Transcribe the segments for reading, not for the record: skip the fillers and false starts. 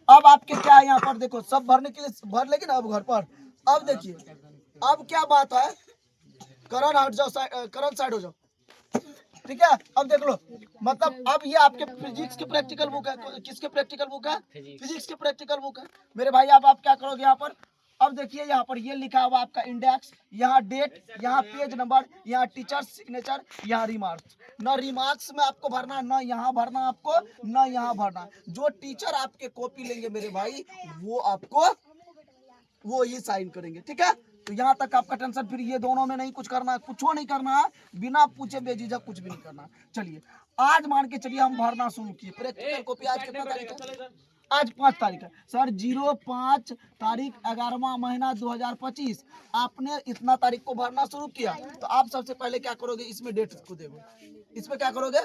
अब आपके क्या है यहाँ पर देखो, सब भरने के लिए भर लेगी ना अब घर पर। अब देखिए अब क्या बात है, करण हट जाओ, करण साइड हो जाओ, ठीक है। अब देख लो, मतलब अब ये आपके फिजिक्स की प्रैक्टिकल बुक है। किसके प्रैक्टिकल बुक है? फिजिक्स की प्रैक्टिकल बुक है मेरे भाई। अब आप क्या करोगे यहाँ पर, अब देखिए यहाँ पर ये लिखा हुआ आपका इंडेक्स, यहाँ डेट, यहाँ पेज नंबर, यहाँ टीचर सिग्नेचर, यहाँ रिमार्क्स। न रिमार्क्स में आपको भरना, न यहाँ भरना आपको, न यहाँ भरना। जो टीचर आपके कॉपी लेंगे मेरे भाई वो आपको वो ही साइन करेंगे, ठीक है। तो यहाँ तक आपका टेंशन फ्री। ये दोनों में नहीं कुछ करना है, कुछ नहीं करना है, बिना पूछे बेझिझक कुछ भी नहीं करना। चलिए आज मान के चलिए हम भरना शुरू किए प्रैक्टिकल कॉपी। आज कितना तारीख है? आज 5 तारीख है सर। 05 तारीख 11वां महीना 2025। आपने इतना तारीख को भरना शुरू किया तो आप सबसे पहले क्या करोगे, इसमें डेट को दोगे। इसमें क्या करोगे,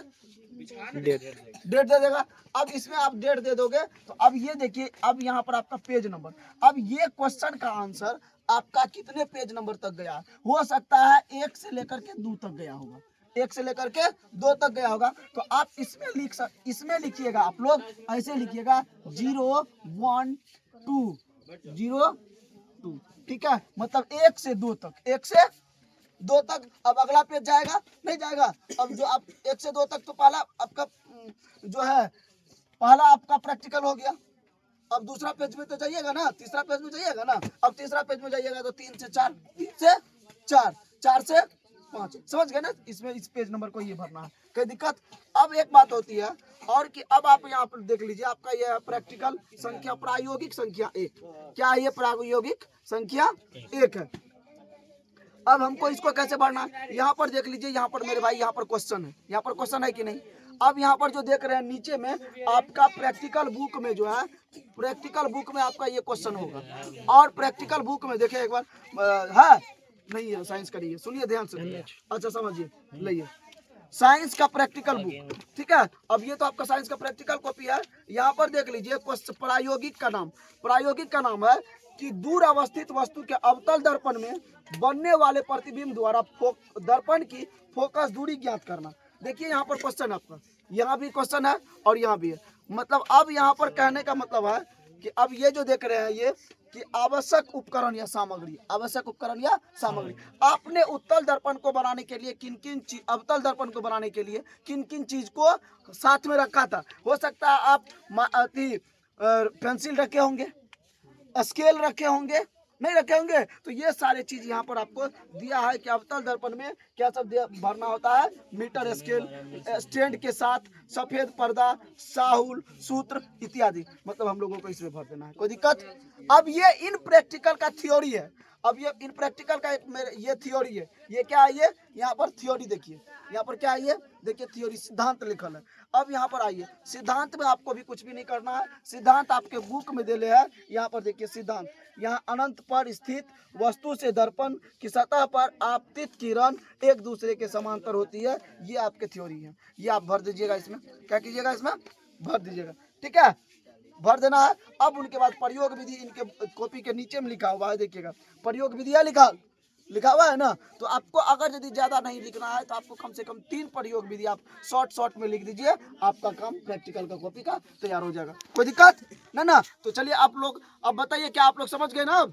डेट दे देगा। अब इसमें आप डेट दे दोगे तो अब ये देखिए, अब यहाँ पर आपका पेज नंबर। अब ये क्वेश्चन का आंसर आपका कितने पेज नंबर तक गया, हो सकता है 1 से लेकर के 2 तक गया होगा, 1 से लेकर के 2 तक गया होगा। तो आप इसमें लिखिएगा, आप लोग ऐसे लिखिएगा 0 1 2 0 2, ठीक है। मतलब 1 से 2 तक, 1 से 2 तक। अब अगला पेज जाएगा नहीं जाएगा। अब जो आप 1 से 2 तक तो पहला आपका जो है, पहला आपका प्रैक्टिकल हो गया। अब दूसरा पेज में तो जाइएगा ना, तीसरा पेज में जाइएगा ना। अब तीसरा पेज में जाइएगा तो 3 से 4, 3 से 4, 4 से 5, समझ गए ना। इसमें इस पेज नंबर को ये भरना है, कोई दिक्कत। अब एक बात होती है और कि अब आप यहाँ पर देख लीजिए, आपका यह प्रैक्टिकल संख्या प्रायोगिक संख्या 1। क्या है ये? प्रायोगिक संख्या 1 है। अब हमको इसको कैसे भरना है, यहाँ पर देख लीजिए, यहाँ पर मेरे भाई यहाँ पर क्वेश्चन है, यहाँ पर क्वेश्चन है कि नहीं। अब यहाँ पर जो देख रहे हैं नीचे में आपका प्रैक्टिकल बुक में जो है, प्रैक्टिकल बुक में आपका ये क्वेश्चन होगा। और प्रैक्टिकल बुक में देखिए एक बार है नहीं है, साइंस करिए, सुनिए ध्यान से, अच्छा समझिए, लाइए साइंस का प्रैक्टिकल बुक, ठीक है। अब ये तो आपका साइंस का प्रैक्टिकल कॉपी है। यहाँ पर देख लीजिए प्रायोगिक का नाम, प्रायोगिक का नाम है कि दूर अवस्थित वस्तु के अवतल दर्पण में बनने वाले प्रतिबिंब द्वारा दर्पण की फोकस दूरी ज्ञात करना। देखिए यहाँ पर क्वेश्चन आपका, यहाँ भी क्वेश्चन है और यहाँ भी है। मतलब अब यहाँ पर कहने का मतलब है कि अब ये जो देख रहे हैं ये कि आवश्यक उपकरण या सामग्री, आवश्यक उपकरण या सामग्री। आपने उत्तल दर्पण को बनाने के लिए किन किन चीज, अवतल दर्पण को बनाने के लिए किन किन चीज को साथ में रखा था। हो सकता है आप पेंसिल रखे होंगे, स्केल रखे होंगे, नहीं रखे होंगे। तो ये सारे चीज यहाँ पर आपको दिया है कि अवतल दर्पण में क्या सब भरना होता है। मीटर स्केल, स्टैंड के साथ सफेद पर्दा, साहुल, सूत्र इत्यादि। मतलब हम लोगों को इसमें भर देना है, कोई दिक्कत। अब ये इन प्रैक्टिकल का थ्योरी है। अब ये इन प्रैक्टिकल का ये थ्योरी है। ये क्या है, ये यहाँ पर थ्योरी देखिए, यहाँ पर क्या है ये देखिए, थ्योरी सिद्धांत लिखल है। अब यहाँ पर आइए, सिद्धांत में आपको भी कुछ भी नहीं करना है। सिद्धांत आपके बुक में दिले है। यहाँ पर देखिए सिद्धांत, यहाँ अनंत पर स्थित वस्तु से दर्पण की सतह पर आपतित किरण एक दूसरे के समांतर होती है। ये आपके थ्योरी है, ये आप भर दीजिएगा। इसमें क्या कीजिएगा, इसमें भर दीजिएगा, ठीक है, भर देना है। अब उनके बाद प्रयोग विधि इनके कॉपी के नीचे में लिखा हुआ है, देखिएगा प्रयोग विधि है लिखा हुआ है ना। तो आपको अगर यदि ज्यादा नहीं लिखना है तो आपको कम से कम 3 प्रयोग विधि आप शॉर्ट में लिख दीजिए, आपका काम प्रैक्टिकल का कॉपी का तैयार हो जाएगा, कोई दिक्कत ना। तो चलिए आप लोग अब बताइए, क्या आप लोग समझ गए ना।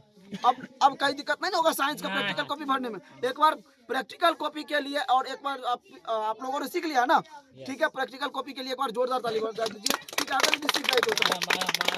अब कहीं दिक्कत नहीं होगा साइंस का प्रैक्टिकल कॉपी भरने में। एक बार प्रैक्टिकल कॉपी के लिए और एक बार आप लोगों ने सीख लिया ना, ठीक है। प्रैक्टिकल कॉपी के लिए एक बार जोरदार ताली बजा दीजिए, ठीक है। अगर सीख गए तो